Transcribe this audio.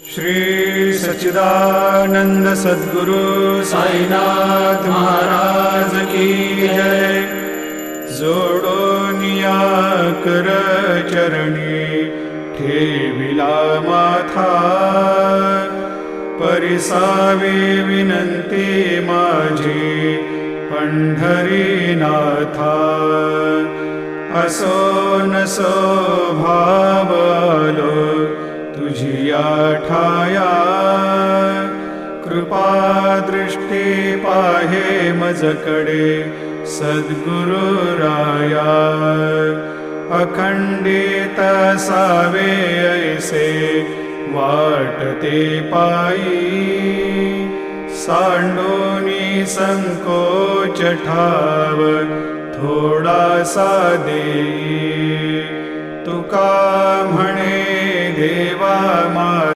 श्री सच्चिदानंद सद्गुरु साईनाथ महाराज की जय। जोडोनिया कर चरणी ठेविला माथा, परिसावे विनंती माझी पंढरीनाथा। असो नसो भाव आलो तुझिया ठाया, कृपा दृष्टी पाहे मजकडे सद्गुरु राया। अखंडित सावे ऐसे वाटते पायी, सांडोनी संकोच ठाव थोडासा देई। तुका म्हणे देवा मा